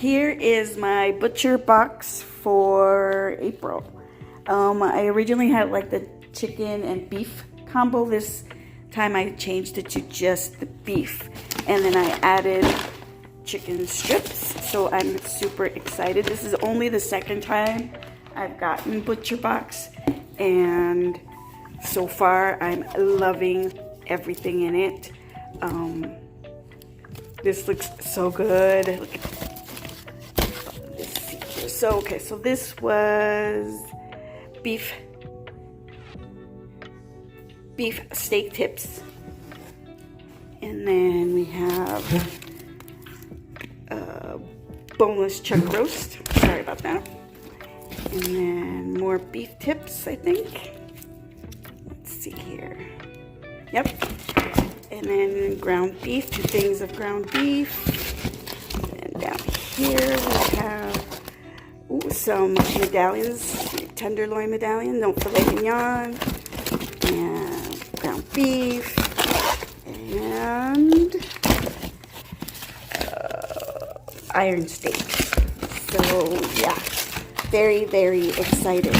Here is my butcher box for April. I originally had like the chicken and beef combo. This time I changed it to just the beef. And then I added chicken strips. So I'm super excited. This is only the second time I've gotten Butcherbox. And so far I'm loving everything in it. This looks so good. Look at this. So okay, so this was beef steak tips, and then we have boneless chuck roast. Sorry about that. And then more beef tips, I think. Let's see here. Yep. And then ground beef, 2 things of ground beef. And down here we have some medallions, tenderloin medallion, no filet mignon, and ground beef, and iron steak. So yeah, very, very excited.